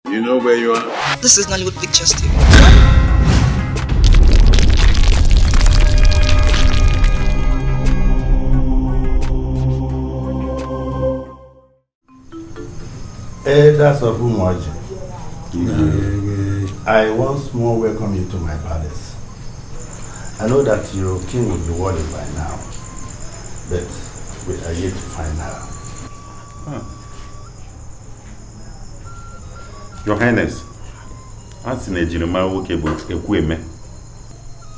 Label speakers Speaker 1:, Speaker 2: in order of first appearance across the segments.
Speaker 1: You know where you are?
Speaker 2: This is Nollywoodpicturestv.
Speaker 3: Elders of Umoji, I once more welcome you to my palace. I know that your king will be worried by now, but we are yet to find her.
Speaker 4: Your Highness,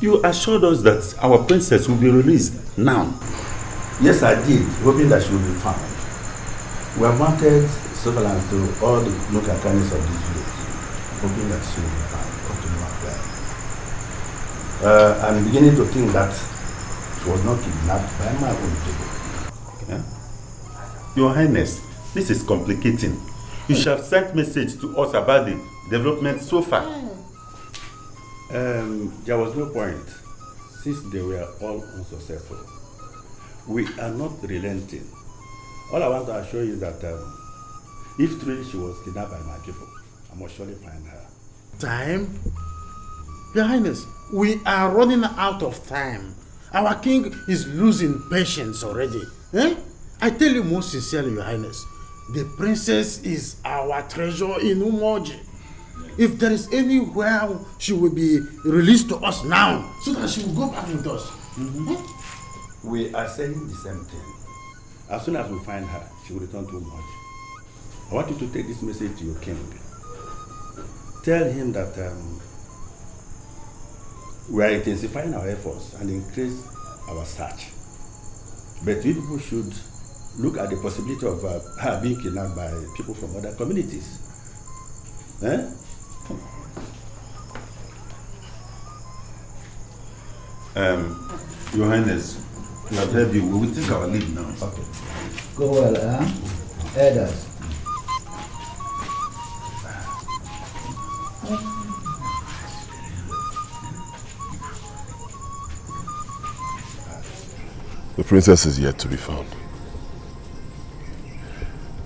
Speaker 4: you assured us that our princess will be released now.
Speaker 3: Yes, I did, hoping that she will be found. We have mounted surveillance to all the local counties of this village, hoping that she will be found up to no avail. I'm beginning to think that she was not kidnapped by my own people.
Speaker 4: Okay. Your Highness, this is complicating. You should have sent message to us about the development so far.
Speaker 3: There was no point, since they were all unsuccessful. We are not relenting. All I want to assure you is that if truly she was kidnapped by my people, I must surely find her.
Speaker 5: Time? Your Highness, we are running out of time. Our king is losing patience already. I tell you most sincerely, Your Highness, the princess is our treasure in Umoji. If there is anywhere she will be released to us now, so that she will go back with us.
Speaker 3: We are saying the same thing. As soon as we find her, she will return to Umoji. I want you to take this message to your king. Tell him that we are intensifying our efforts and increase our search. But you people should look at the possibility of her being kidnapped by people from other communities.
Speaker 4: Your Highness, we have heard you. We will take our leave now.
Speaker 3: Okay.
Speaker 6: Go well, Elders.
Speaker 1: The princess is yet to be found.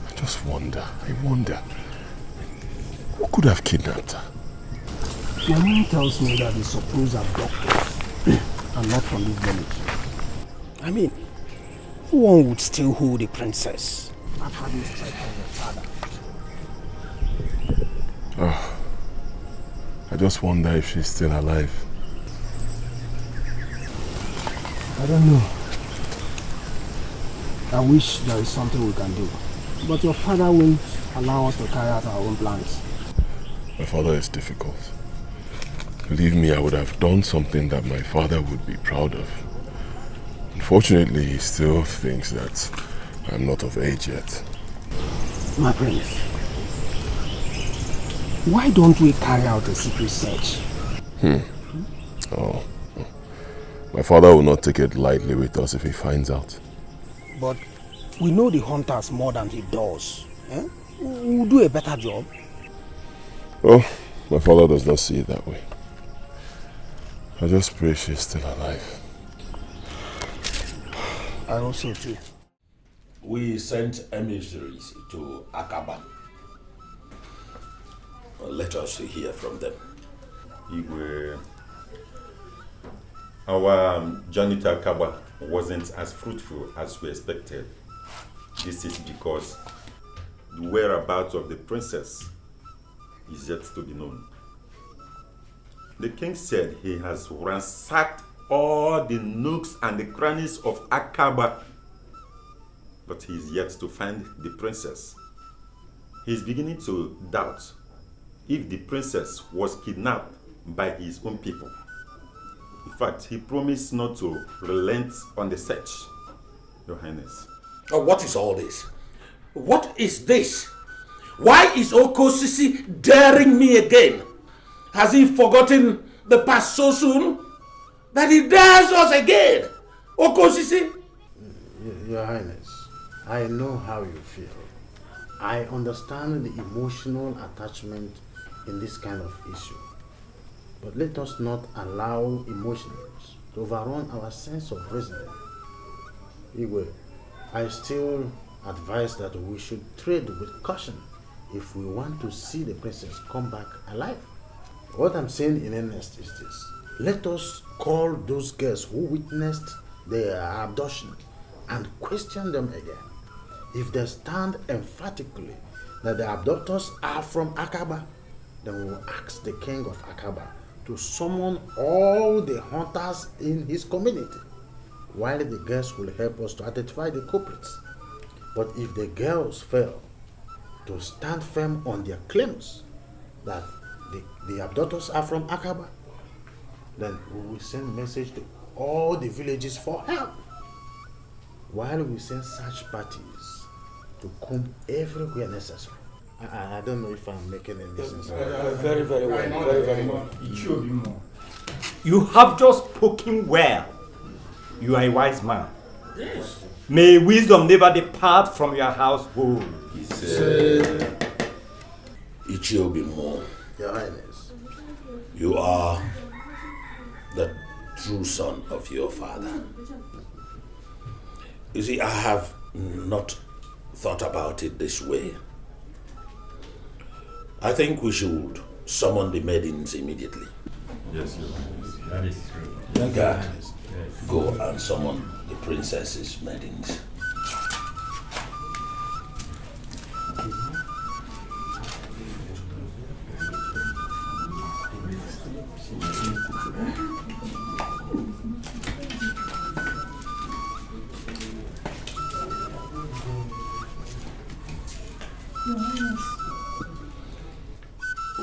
Speaker 1: I just wonder, who could have kidnapped her?
Speaker 7: My mom tells me that the supposed abductors are not from this village. I mean, who one would still hold the princess after this threat from her father?
Speaker 1: Oh, I just wonder if she's still alive.
Speaker 7: I don't know. I wish there is something we can do. But your father won't allow us to carry out our own plans.
Speaker 1: My father is difficult. Believe me, I would have done something that my father would be proud of. Unfortunately, he still thinks that I'm not of age yet.
Speaker 7: My prince, why don't we carry out a secret search?
Speaker 1: Oh. My father will not take it lightly with us if he finds out.
Speaker 7: But we know the hunters more than he does. We'll do a better job.
Speaker 1: Oh, my father does not see it that way. I just pray she's still alive.
Speaker 7: I also too.
Speaker 8: We sent emissaries to Akaba. Let us hear from them.
Speaker 4: Our journey to Akaba wasn't as fruitful as we expected. This is because the whereabouts of the princess is yet to be known. The king said he has ransacked all the nooks and the crannies of Akaba, but he is yet to find the princess. He is beginning to doubt if the princess was kidnapped by his own people. In fact, he promised not to relent on the search, Your Highness.
Speaker 8: What is all this? What is this? Why is Okosisi daring me again? Has he forgotten the past so soon that he dares us again? Okosisi?
Speaker 5: Your Highness, I know how you feel. I understand the emotional attachment in this kind of issue. But let us not allow emotions to overrun our sense of reasoning. Igwe, I still advise that we should tread with caution if we want to see the princess come back alive. What I'm saying in earnest is this. Let us call those girls who witnessed their abduction and question them again. If they stand emphatically that the abductors are from Akaba, then we will ask the king of Akaba to summon all the hunters in his community, while the girls will help us to identify the culprits. But if the girls fail to stand firm on their claims that the abductors are from Akaba, then we will send message to all the villages for help, while we send search parties to comb everywhere necessary. I don't know if I'm making any sense.
Speaker 8: Very, very well. Very, very well.
Speaker 2: You have just spoken well. You are a wise man.
Speaker 8: Yes.
Speaker 2: May wisdom never depart from your household.
Speaker 8: He said,
Speaker 3: Ichiobimo,
Speaker 5: Your Highness.
Speaker 3: you are the true son of your father. You see, I have not thought about it this way. I think we should summon the maidens immediately.
Speaker 4: Yes, Your Highness. That is true.
Speaker 3: God, go and summon the princess's maidens.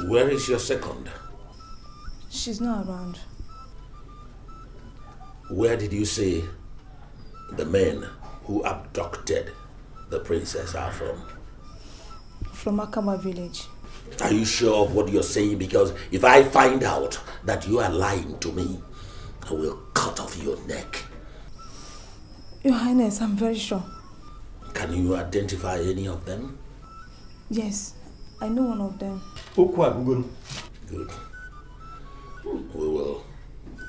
Speaker 3: Where is your second?
Speaker 9: She's not around.
Speaker 3: Where did you say the men who abducted the princess are from?
Speaker 9: From Akaba village.
Speaker 3: Are you sure of what you're saying? Because if I find out that you are lying to me, I will cut off your neck.
Speaker 9: Your Highness, I'm very sure.
Speaker 3: Can you identify any of them?
Speaker 9: Yes, I know one of them.
Speaker 3: Good. We will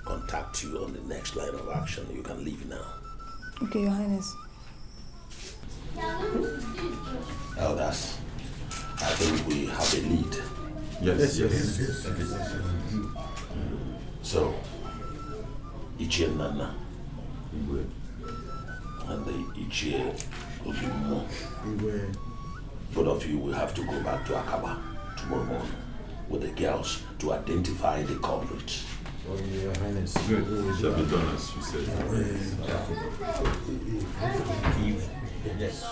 Speaker 3: contact you on the next line of action. You can leave now.
Speaker 9: Okay, Your Highness.
Speaker 3: Elders, I think we have a lead.
Speaker 4: Yes.
Speaker 3: So, Ichie Nana and the Ichie Obimo, both of you will have to go back to Akaba tomorrow morning with the girls to identify the culprits.
Speaker 5: Oh, Your Highness.
Speaker 4: Good. Shall be done as you said.
Speaker 3: Yes.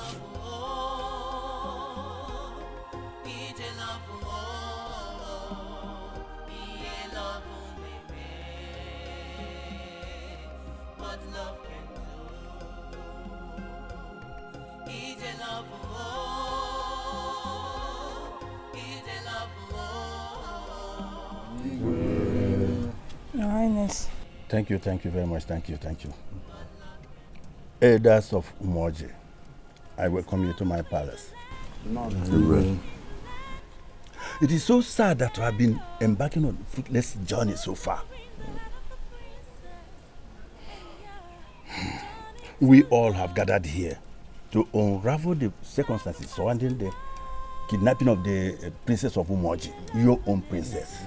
Speaker 9: Your Highness.
Speaker 10: Thank you very much. Thank you. Elders of Umoji, I welcome you to my palace. It is so sad that I have been embarking on a fruitless journey so far. We all have gathered here to unravel the circumstances surrounding the kidnapping of the princess of Umoji, your own princess.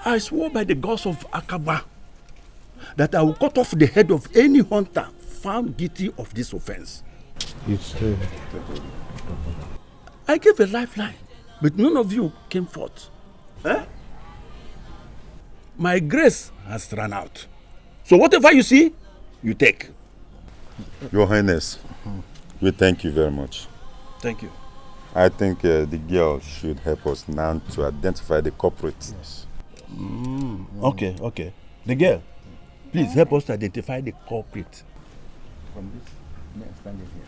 Speaker 10: I swore by the gods of Akaba that I will cut off the head of any hunter found guilty of this offense.
Speaker 5: It's true.
Speaker 10: I gave a lifeline, but none of you came forth. My grace has run out. So whatever you see, you take.
Speaker 4: Your Highness, we thank you very much.
Speaker 10: Thank you.
Speaker 4: I think the girl should help us now to identify the culprits.
Speaker 10: Yes. Okay. The girl, please help us to identify the culprit. From this man standing here.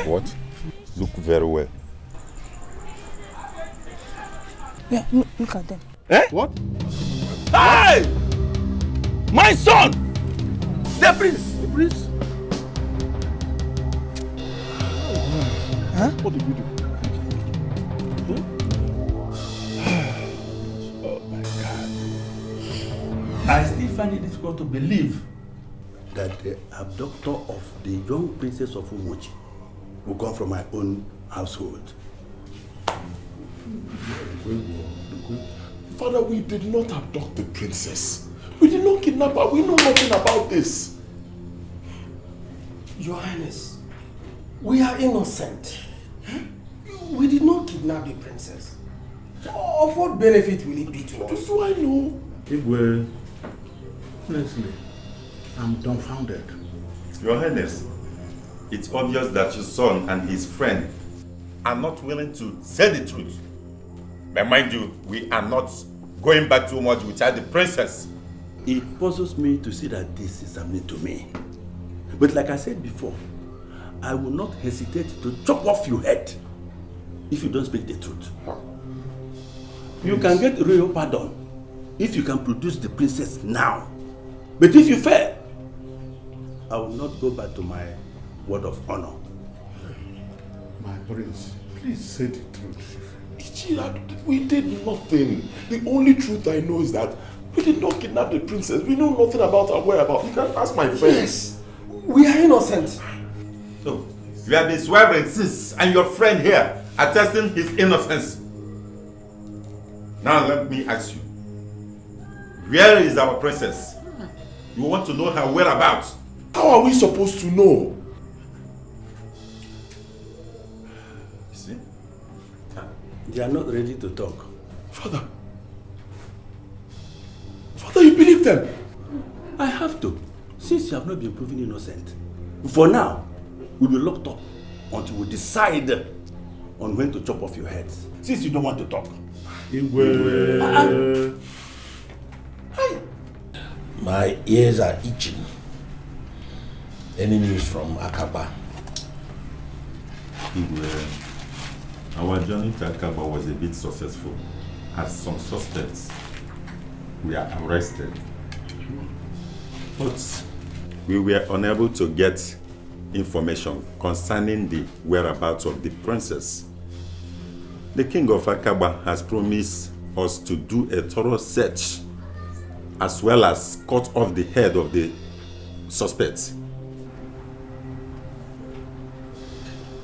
Speaker 4: What? Look very well.
Speaker 9: Yeah, look at them.
Speaker 10: What? Hey! My son! The prince!
Speaker 7: Huh?
Speaker 10: What did you do? Oh my God. I still find it difficult to believe
Speaker 3: that the abductor of the young princess of Umoji will come from my own household.
Speaker 1: Father, we did not abduct the princess. We did not kidnap her. We know nothing about this.
Speaker 7: Your Highness, we are innocent. We did not kidnap the princess. Of what benefit will it be to us?
Speaker 1: Do I know?
Speaker 5: Igwe, honestly, I'm dumbfounded.
Speaker 4: Your Highness, it's obvious that your son and his friend are not willing to say the truth. But mind you, we are not going back too much without the princess.
Speaker 3: It puzzles me to see that this is happening to me. But like I said before, I will not hesitate to chop off your head if you don't speak the truth. You can get royal pardon if you can produce the princess now. But if you fail, I will not go back to my word of honor.
Speaker 1: My prince, please say the truth. We did nothing. The only truth I know is that we did not kidnap the princess. We know nothing about her whereabouts. You can ask my friend.
Speaker 7: Yes, we are innocent.
Speaker 4: So, you have been swearing since, and your friend here attesting his innocence. Now let me ask you, where is our princess? You want to know her whereabouts?
Speaker 1: How are we supposed to know?
Speaker 4: You see?
Speaker 3: They are not ready to talk.
Speaker 1: Father, you believe them?
Speaker 3: I have to, since you have not been proven innocent. For now, we'll be locked up until we decide on when to chop off your heads, since you don't want to talk.
Speaker 8: My ears are itching. Any news from Akaba?
Speaker 4: Our journey to Akaba was a bit successful, as some suspects were arrested. But we were unable to get information concerning the whereabouts of the princess. The king of Akaba has promised us to do a thorough search as well as cut off the head of the suspects.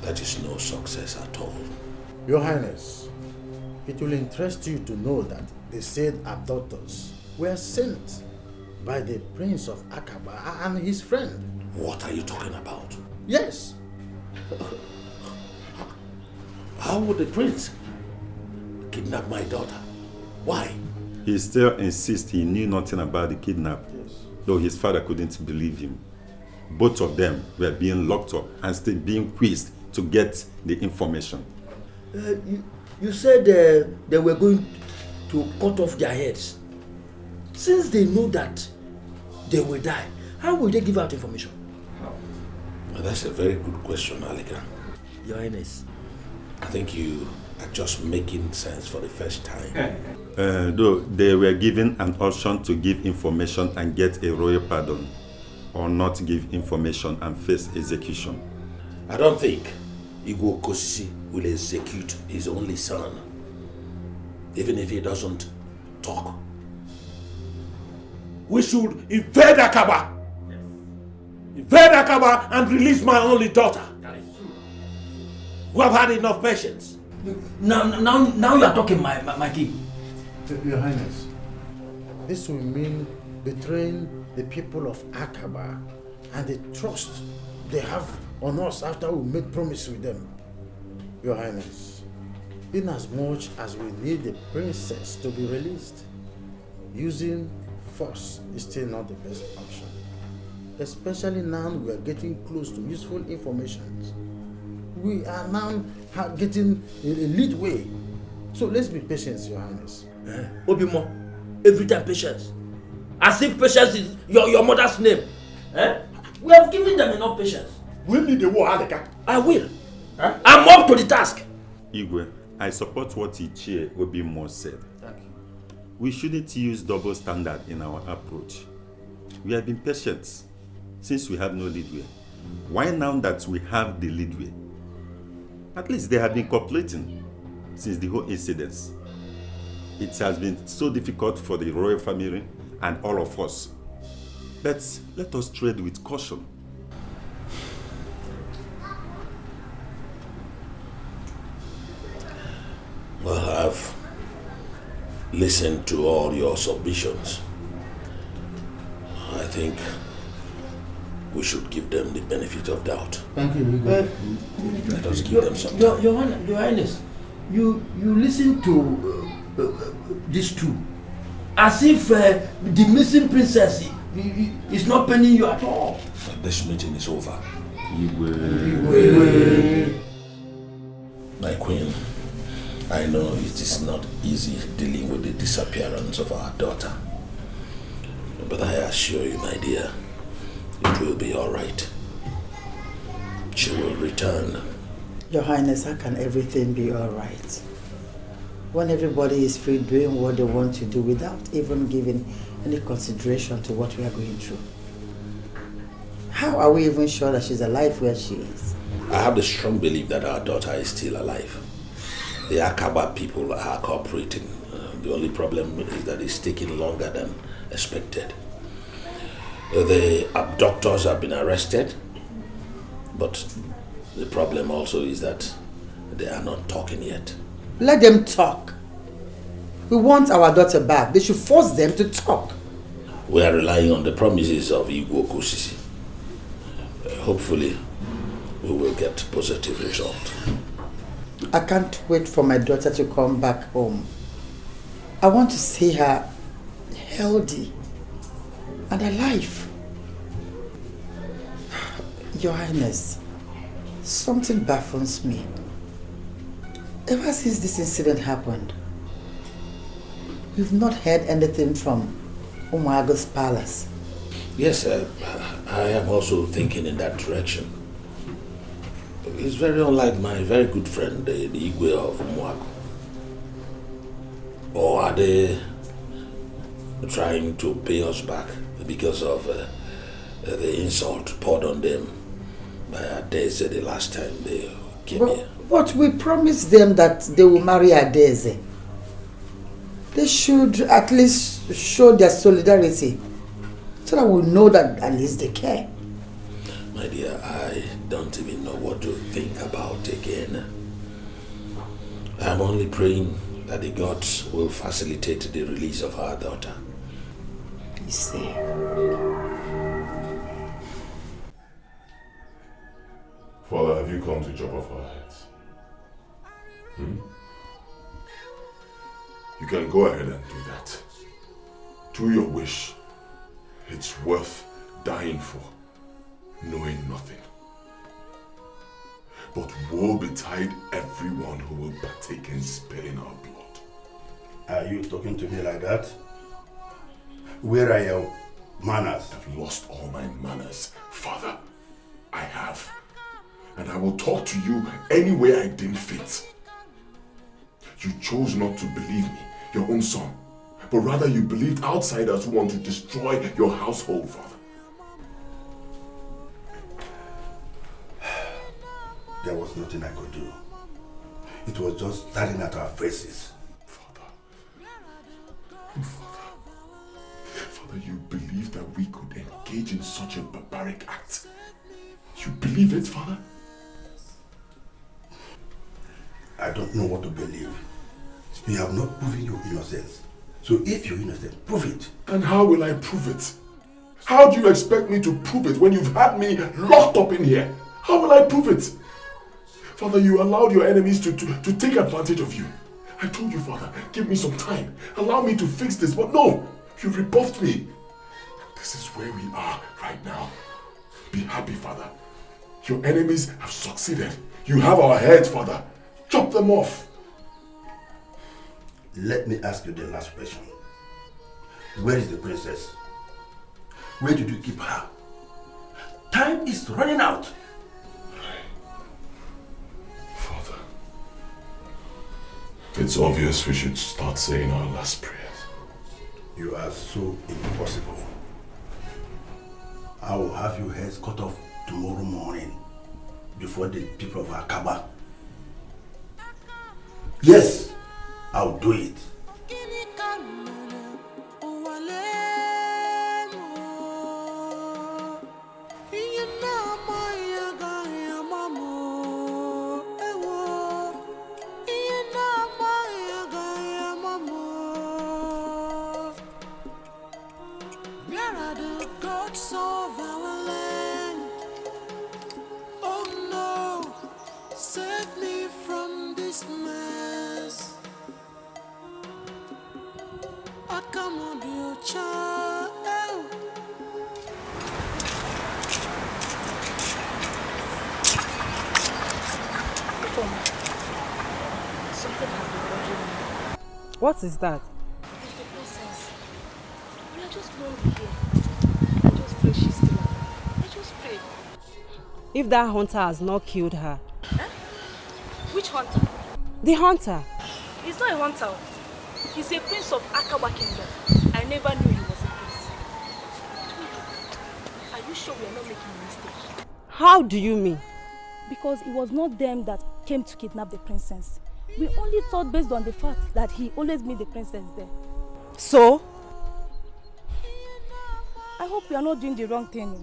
Speaker 8: That is no success at all.
Speaker 5: Your Highness, it will interest you to know that the said abductors were sent by the Prince of Akaba and his friend.
Speaker 8: What are you talking about?
Speaker 5: Yes.
Speaker 8: How would the prince kidnap my daughter? Why?
Speaker 4: He still insists he knew nothing about the kidnap, though his father couldn't believe him. Both of them were being locked up and still being quizzed to get the information.
Speaker 11: You said they were going to cut off their heads. Since they know that they will die, how will they give out information?
Speaker 8: Well, that's a very good question, Alika.
Speaker 11: Your Highness,
Speaker 8: I think you are just making sense for the first time.
Speaker 4: Though they were given an option to give information and get a royal pardon, or not give information and face execution.
Speaker 8: I don't think Igwe Okosisi will execute his only son, even if he doesn't talk.
Speaker 2: We should invade Akaba. Invade Akaba and release my only daughter. We have had enough patience.
Speaker 11: Now you are talking, my king.
Speaker 5: Your Highness, this will mean betraying the people of Akaba and the trust they have on us after we made promise with them. Your Highness, in as much as we need the princess to be released, using force is still not the best option. Especially now we are getting close to useful information. We are now getting a lead way. So let's be patient, Your Highness.
Speaker 11: Obimo, every time patience. As if patience is your mother's name. We have given them enough patience.
Speaker 1: Will lead the war, Alika.
Speaker 11: I will. I'm up to the task.
Speaker 4: Igwe, I support what Ichie Obimo said.
Speaker 11: Thank you.
Speaker 4: We shouldn't use double standard in our approach. We have been patient since we have no leadway. Why now that we have the leadway? At least they have been cooperating since the whole incident. It has been so difficult for the royal family and all of us. But let us tread with caution.
Speaker 8: Well, I've listened to all your submissions. I think we should give them the benefit of doubt.
Speaker 5: Thank you.
Speaker 8: Let us give them some time.
Speaker 11: Your Highness, you listen to these two as if the missing princess is not paining you at all.
Speaker 8: But this meeting is over. My queen, I know it is not easy dealing with the disappearance of our daughter. But I assure you, my dear, it will be all right. She will return.
Speaker 12: Your Highness, how can everything be all right when everybody is free doing what they want to do without even giving any consideration to what we are going through? How are we even sure that she's alive where she is?
Speaker 8: I have the strong belief that our daughter is still alive. The Akaba people are cooperating. The only problem is that it's taking longer than expected. The abductors have been arrested, but the problem also is that they are not talking yet.
Speaker 12: Let them talk. We want our daughter back. They should force them to talk.
Speaker 8: We are relying on the promises of Igbo Kosisi. Hopefully, we will get positive result.
Speaker 12: I can't wait for my daughter to come back home. I want to see her healthy and alive. Your Highness, something baffles me. Ever since this incident happened, we've not heard anything from Umuago's palace.
Speaker 8: Yes, I am also thinking in that direction. It's very unlike my very good friend, the Igwe of Umuago. Or are they trying to pay us back because of the insult poured on them by Adeze the last time they came here?
Speaker 12: But we promised them that they will marry Adeze. They should at least show their solidarity so that we know that at least they care.
Speaker 8: My dear, I don't even know what to think about again. I'm only praying that the gods will facilitate the release of our daughter.
Speaker 12: You see.
Speaker 1: Father, have you come to chop off our heads? You can go ahead and do that. Do your wish. It's worth dying for, knowing nothing. But woe betide everyone who will partake in spilling our blood.
Speaker 3: Are you talking to me like that? Where are your manners?
Speaker 1: I've lost all my manners, Father. I have. And I will talk to you any way I deem fit. You chose not to believe me, your own son, but rather you believed outsiders who want to destroy your household, Father.
Speaker 3: There was nothing I could do. It was just staring at our faces.
Speaker 1: Father, you believe that we could engage in such a barbaric act? You believe it, Father?
Speaker 3: I don't know what to believe. You have not proven your innocence. So if you're innocent, prove it.
Speaker 1: And how will I prove it? How do you expect me to prove it when you've had me locked up in here? How will I prove it? Father, you allowed your enemies to take advantage of you. I told you, Father, give me some time. Allow me to fix this, but no, you rebuffed me. This is where we are right now. Be happy, Father. Your enemies have succeeded. You have our heads, Father. Chop them off.
Speaker 3: Let me ask you the last question. Where is the princess? Where did you keep her? Time is running out.
Speaker 1: Father, it's obvious we should start saying our last prayers.
Speaker 3: You are so impossible. I will have your heads cut off tomorrow morning before the people of Akaba. Yes, I'll do it.
Speaker 13: What is that?
Speaker 9: It's the princess. We are just lonely here. I just pray she's still alive. I just pray.
Speaker 13: If that hunter has not killed her.
Speaker 9: Huh? Which hunter?
Speaker 13: The hunter.
Speaker 9: He's not a hunter. He's a prince of Akawa Kingdom. I never knew he was a prince. Are you sure we are not making a mistake?
Speaker 13: How do you mean?
Speaker 9: Because it was not them that came to kidnap the princess. We only thought based on the fact that he always meet the princess there.
Speaker 13: So?
Speaker 9: I hope we are not doing the wrong thing.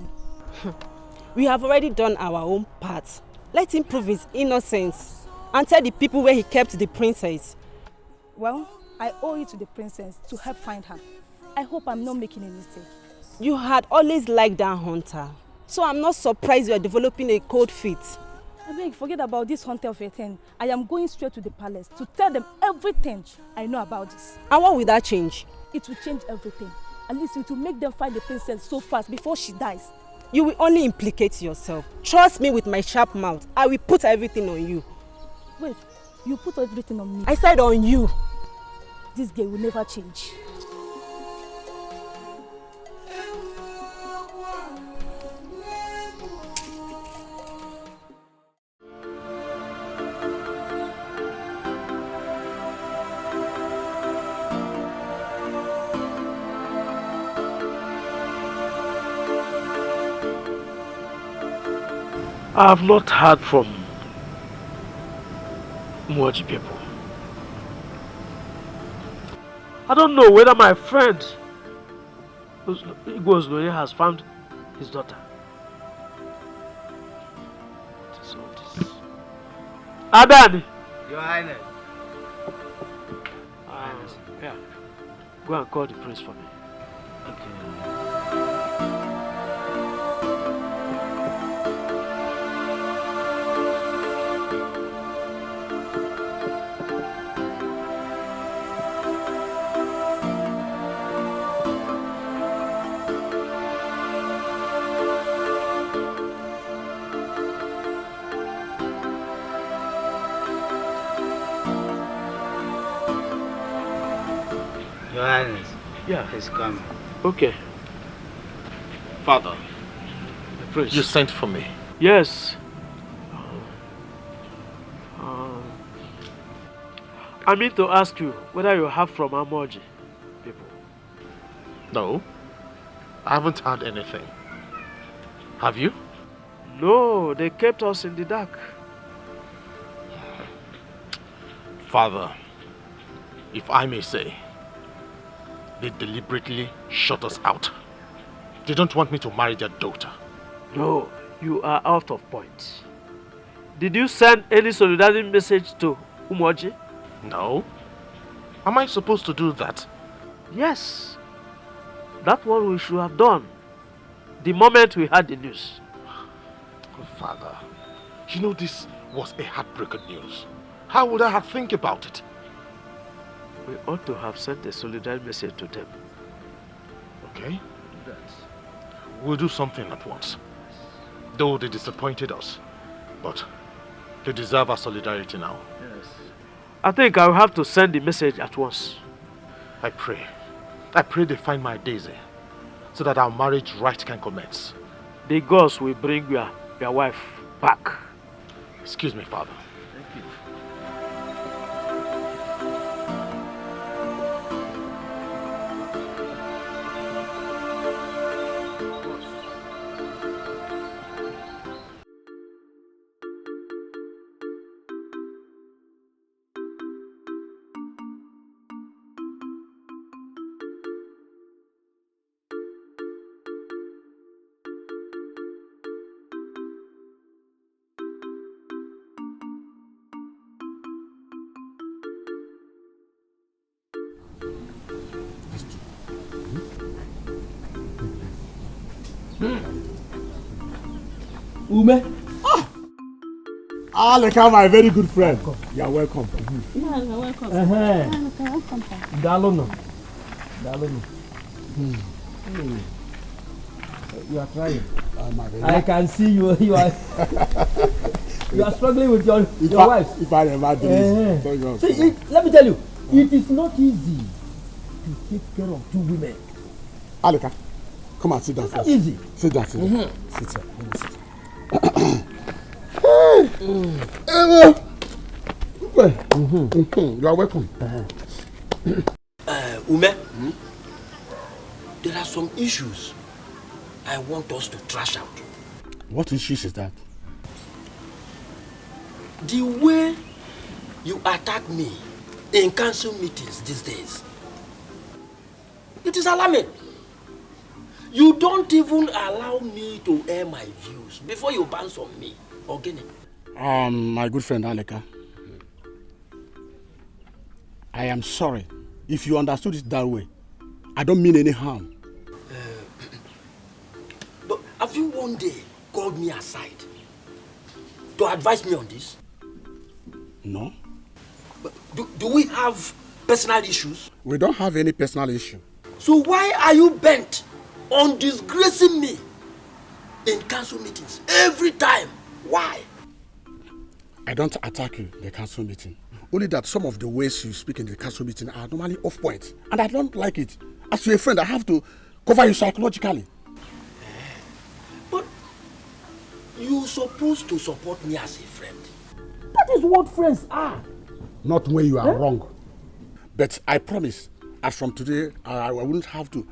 Speaker 13: We have already done our own part. Let him prove his innocence and tell the people where he kept the princess.
Speaker 9: Well, I owe it to the princess to help find her. I hope I'm not making a mistake.
Speaker 13: You had always liked that hunter, so I'm not surprised you are developing a cold feet.
Speaker 9: I beg, forget about this hunter of a thing. I am going straight to the palace to tell them everything I know about this.
Speaker 13: And what will that change?
Speaker 9: It will change everything. At least it will make them find the princess so fast before she dies.
Speaker 13: You will only implicate yourself. Trust me with my sharp mouth. I will put everything on you.
Speaker 9: Wait, you put everything on me?
Speaker 13: I said on you.
Speaker 9: This girl will never change.
Speaker 2: I have not heard from Moji people. I don't know whether my friend Igwe has found his daughter. Adani!
Speaker 14: Your Highness.
Speaker 2: Yeah. Go and call the prince for me.
Speaker 14: Okay. Your Highness.
Speaker 2: Yeah.
Speaker 14: He's coming.
Speaker 2: Okay.
Speaker 15: Father,
Speaker 2: the prince.
Speaker 15: You sent for me.
Speaker 2: Yes. I mean to ask you whether you have from Amoji people.
Speaker 15: No, I haven't heard anything. Have you?
Speaker 2: No, they kept us in the dark.
Speaker 15: Father, if I may say, they deliberately shut us out. They don't want me to marry their daughter.
Speaker 2: No, you are out of point. Did you send any solidarity message to Umoji?
Speaker 15: No. Am I supposed to do that?
Speaker 2: Yes. That's what we should have done the moment we heard the news.
Speaker 15: Father, you know this was a heartbreaking news. How would I have think about it?
Speaker 2: We ought to have sent a solidarity message to them.
Speaker 15: Okay? Yes. We'll do something at once. Though they disappointed us, but they deserve our solidarity now.
Speaker 2: Yes. I think I'll have to send the message at once.
Speaker 15: I pray they find my Daisy, so that our marriage rite can commence.
Speaker 2: The gods will bring your wife back.
Speaker 15: Excuse me, Father.
Speaker 2: Thank you.
Speaker 16: Ume. Aleka, my very good friend. You are welcome.
Speaker 9: Yeah, you're welcome. Welcome.
Speaker 16: Dalono. You are trying.
Speaker 7: I can see you. You are struggling with your wife.
Speaker 16: If I never do this,
Speaker 7: See, let me tell you, It is not easy to take care of two women.
Speaker 16: Aleka, come and sit down first.
Speaker 7: Easy.
Speaker 16: Sit down, sit down.
Speaker 7: Mm-hmm.
Speaker 16: Sit down. Let me sit. You are welcome.
Speaker 11: Ume, there are some issues I want us to trash out.
Speaker 5: What issues is that?
Speaker 11: The way you attack me in council meetings these days, it is alarming. You don't even allow me to air my views before you bounce on me. Ogene.
Speaker 5: My good friend Aleka, I am sorry if you understood it that way. I don't mean any harm.
Speaker 11: But have you one day called me aside to advise me on this?
Speaker 5: No.
Speaker 11: But do we have personal issues?
Speaker 5: We don't have any personal issue.
Speaker 11: So why are you bent on disgracing me in council meetings every time? Why?
Speaker 5: I don't attack you in the council meeting. Only that some of the ways you speak in the council meeting are normally off point. And I don't like it. As your friend, I have to cover you psychologically.
Speaker 11: But you're supposed to support me as a friend.
Speaker 7: That is what friends are.
Speaker 5: Not when you are wrong. But I promise, as from today, I wouldn't have to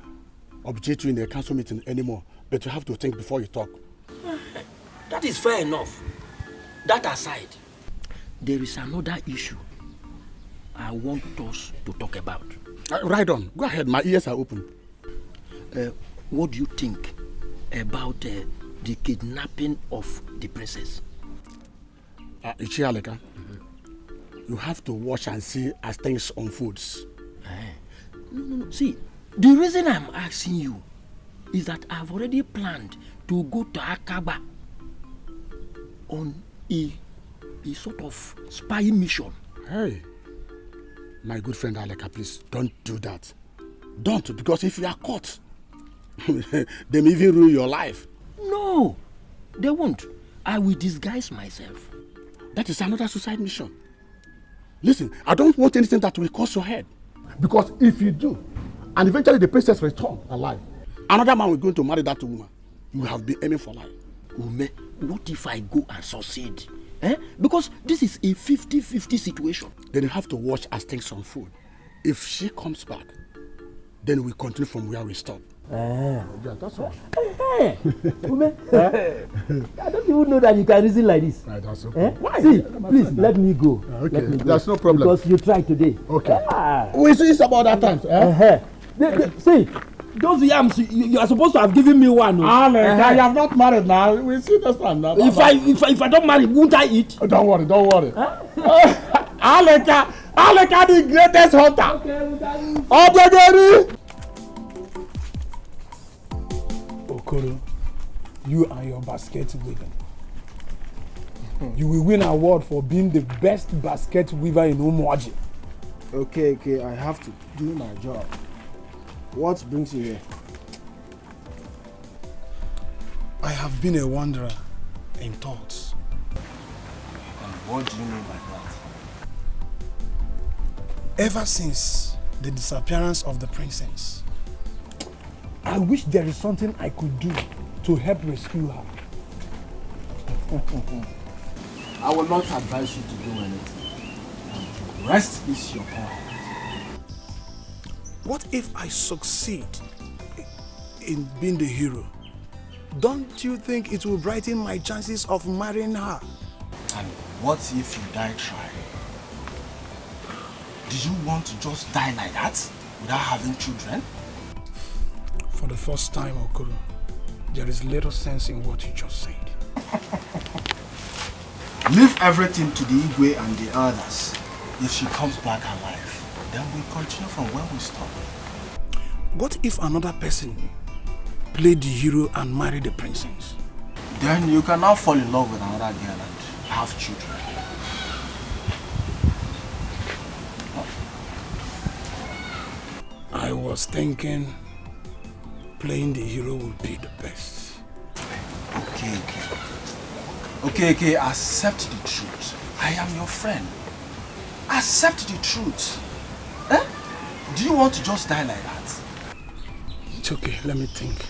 Speaker 5: object you in the council meeting anymore. But you have to think before you talk.
Speaker 11: That is fair enough. That aside, there is another issue I want us to talk about.
Speaker 5: Right on. Go ahead. My ears are open.
Speaker 11: What do you think about the kidnapping of the princess?
Speaker 5: Ichi Aleka, you have to watch and see as things unfolds.
Speaker 11: No. See, the reason I'm asking you is that I've already planned to go to Akaba on a sort of spying mission.
Speaker 5: Hey, my good friend Aleka, please don't do that. Don't, because if you are caught, they may even ruin your life.
Speaker 11: No, they won't. I will disguise myself.
Speaker 5: That is another suicide mission. Listen, I don't want anything that will cost your head. Because if you do, and eventually the princess returns alive, another man will go to marry that woman. You have been aiming for life.
Speaker 11: Ume, what if I go and succeed? Because this is a 50-50 situation.
Speaker 5: Then you have to watch as things unfold. If she comes back, then we continue from where we stop.
Speaker 7: Yeah,
Speaker 5: that's right.
Speaker 7: Hey, Ume, I don't even know that you can reason like this.
Speaker 5: Right, that's okay.
Speaker 7: Why? See, please, let me go.
Speaker 5: Okay,
Speaker 7: let me go.
Speaker 5: That's no problem.
Speaker 7: Because you tried today.
Speaker 5: Okay. We see it's about that time.
Speaker 7: See, those yams, you are supposed to have given me one.
Speaker 5: I have not married now. We see this time now.
Speaker 7: If I don't marry, won't I eat?
Speaker 5: Oh, don't worry. Aleka, the greatest hunter. Okay,
Speaker 17: Okoro, you and your basket weaving. You will win an award for being the best basket weaver in Umuaji.
Speaker 16: Okay, I have to do my job. What brings you here?
Speaker 17: I have been a wanderer in thoughts.
Speaker 16: And what do you mean by that?
Speaker 17: Ever since the disappearance of the princess, I wish there is something I could do to help rescue her.
Speaker 16: I will not advise you to do anything. The rest is your call.
Speaker 17: What if I succeed in being the hero? Don't you think it will brighten my chances of marrying her?
Speaker 16: And what if you die trying? Do you want to just die like that without having children?
Speaker 17: For the first time, Okoro, there is little sense in what you just said.
Speaker 16: Leave everything to the Igwe and the others. If she comes back alive, then we continue from where we stopped.
Speaker 17: What if another person played the hero and married the princess?
Speaker 16: Then you can now fall in love with another girl and have children.
Speaker 17: I was thinking playing the hero would be the best.
Speaker 16: Okay, accept the truth. I am your friend. Accept the truth. Do you want to just die like that?
Speaker 17: It's okay, let me think.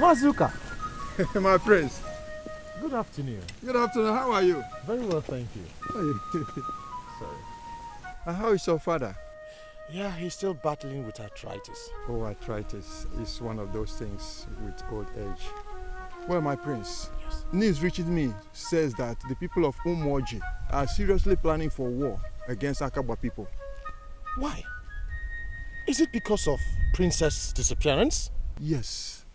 Speaker 18: Mazuka.
Speaker 19: My prince.
Speaker 18: Good afternoon.
Speaker 19: Good afternoon. How are you?
Speaker 18: Very well, thank you.
Speaker 19: Sorry. And how is your father?
Speaker 18: Yeah, he's still battling with arthritis.
Speaker 19: Oh, arthritis is one of those things with old age. Well, my prince,
Speaker 18: yes.
Speaker 19: News reaching me says that the people of Umoji are seriously planning for war against Akaba people.
Speaker 18: Why? Is it because of Princess' disappearance?
Speaker 19: Yes.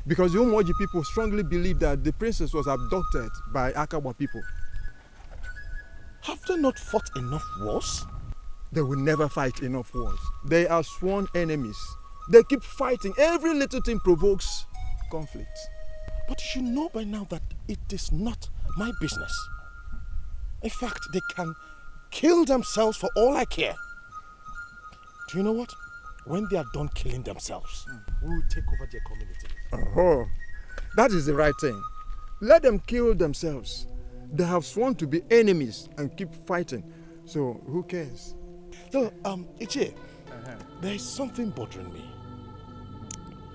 Speaker 19: Because the Umoji people strongly believe that the princess was abducted by Akaba people.
Speaker 18: Have they not fought enough wars?
Speaker 19: They will never fight enough wars. They are sworn enemies. They keep fighting. Every little thing provokes conflict.
Speaker 18: But you should know by now that it is not my business. In fact, they can kill themselves for all I care. Do you know what? When they are done killing themselves, we will take over their community.
Speaker 19: Oh, that is the right thing. Let them kill themselves. They have sworn to be enemies and keep fighting. So who cares?
Speaker 18: So, Ichie, there is something bothering me.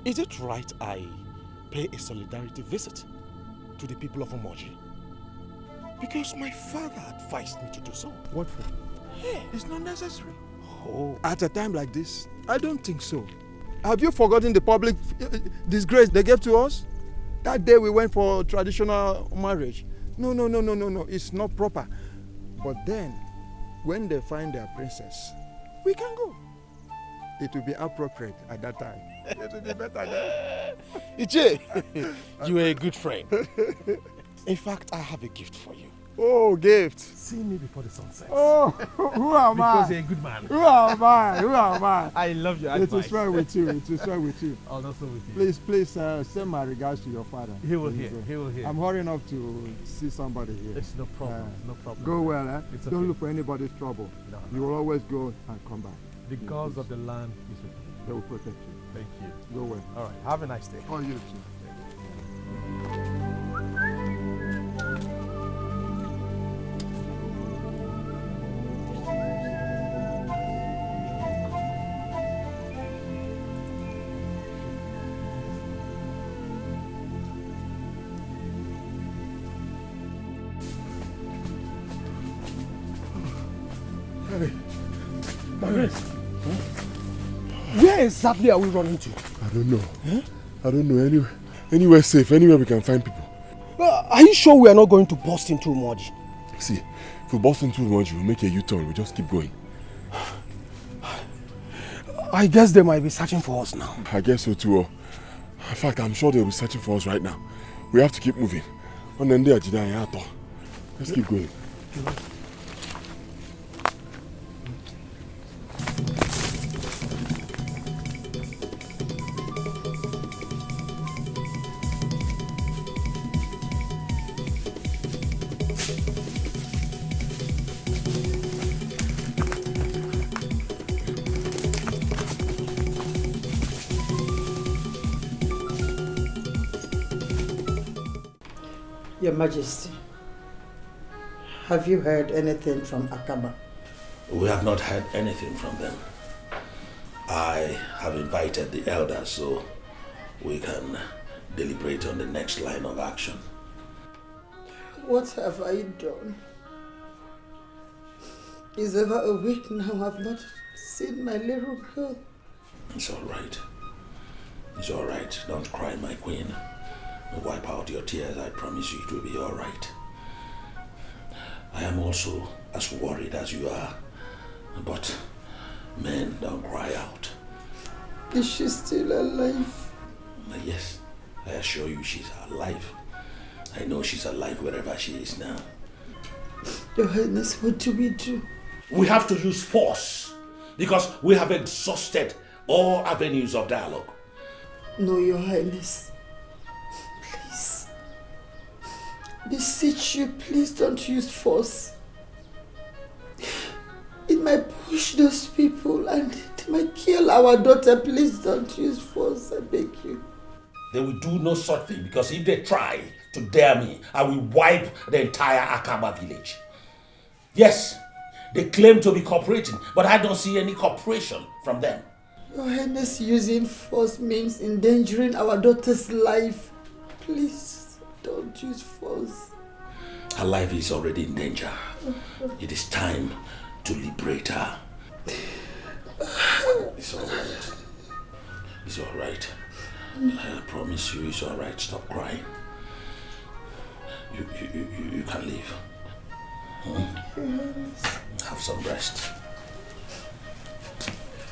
Speaker 18: Is it right I pay a solidarity visit to the people of Umoji? Because my father advised me to do so.
Speaker 19: What for?
Speaker 18: Hey.
Speaker 19: It's not necessary.
Speaker 18: Oh.
Speaker 19: At a time like this, I don't think so. Have you forgotten the public disgrace they gave to us? That day we went for traditional marriage. No. It's not proper. But then, when they find their princess, we can go. it will be appropriate at that time. It will be better then.
Speaker 18: Iche, you are a good friend. In fact, I have a gift for you.
Speaker 19: Oh, gift.
Speaker 18: See me before the sun sets.
Speaker 19: Oh, who am I?
Speaker 18: Because you're a good man.
Speaker 19: Who am I? Who am I?
Speaker 18: I love your
Speaker 19: It
Speaker 18: advice.
Speaker 19: is well with you. It is well with you.
Speaker 18: I'll also with you.
Speaker 19: Please send my regards to your father.
Speaker 18: He will hear. He will hear.
Speaker 19: I'm hurrying up to see somebody here.
Speaker 18: It's no problem. No problem.
Speaker 19: Go well, eh?
Speaker 18: It's
Speaker 19: Don't
Speaker 18: okay.
Speaker 19: look for anybody's trouble.
Speaker 18: No.
Speaker 19: You will always go and come back.
Speaker 18: The gods of the land is with you.
Speaker 19: They will protect you.
Speaker 18: Thank you.
Speaker 19: Go well.
Speaker 18: All right. Have a nice day.
Speaker 19: Oh, you too.
Speaker 17: Hey, Margaret. Where exactly are we running to?
Speaker 1: I don't know. Huh? I don't know. Anywhere safe, anywhere we can find people.
Speaker 17: Are you sure we are not going to burst into Umoji?
Speaker 1: See, if we burst into Umoji, we'll make a U-turn. We'll just keep going.
Speaker 17: I guess they might be searching for us now.
Speaker 1: I guess so too. In fact, I'm sure they'll be searching for us right now. We have to keep moving. Let's keep going.
Speaker 12: Your Majesty, have you heard anything from Akaba?
Speaker 11: We have not heard anything from them. I have invited the elders so we can deliberate on the next line of action.
Speaker 12: What have I done? It's over a week now I've not seen my little girl.
Speaker 11: It's all right. It's all right. Don't cry, my queen. Wipe out your tears. I promise you it will be all right. I am also as worried as you are. But men don't cry out.
Speaker 12: Is she still alive?
Speaker 11: Yes, I assure you she's alive. I know she's alive wherever she is now.
Speaker 12: Your Highness, what do we do?
Speaker 8: We have to use force because we have exhausted all avenues of dialogue.
Speaker 12: No, Your Highness. Please. Beseech you, please don't use force. It might push those people and they might kill our daughter. Please don't use force, I beg you.
Speaker 8: They will do no such thing because if they try to dare me, I will wipe the entire Akaba village. Yes, they claim to be cooperating, but I don't see any cooperation from them.
Speaker 12: Your Highness, using force means endangering our daughter's life. Please don't use force.
Speaker 11: Her life is already in danger. It is time to liberate her. It's all right. It's all right. I promise you it's all right. Stop crying. You can leave. Have some rest.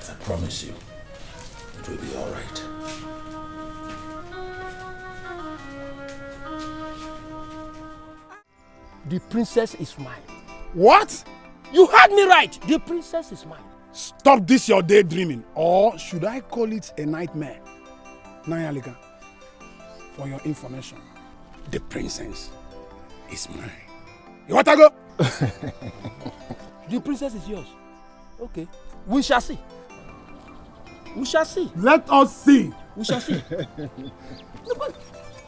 Speaker 11: I promise you it will be all right.
Speaker 7: The princess is mine.
Speaker 17: What?
Speaker 7: You heard me right. The princess is mine.
Speaker 17: Stop this your daydreaming, or should I call it a nightmare? Nayalika, for your information, the princess is mine. You want to go?
Speaker 7: The princess is yours. Okay. We shall see. We shall see.
Speaker 17: Let us see.
Speaker 7: We shall see.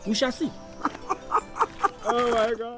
Speaker 7: We shall see.
Speaker 19: Oh my God.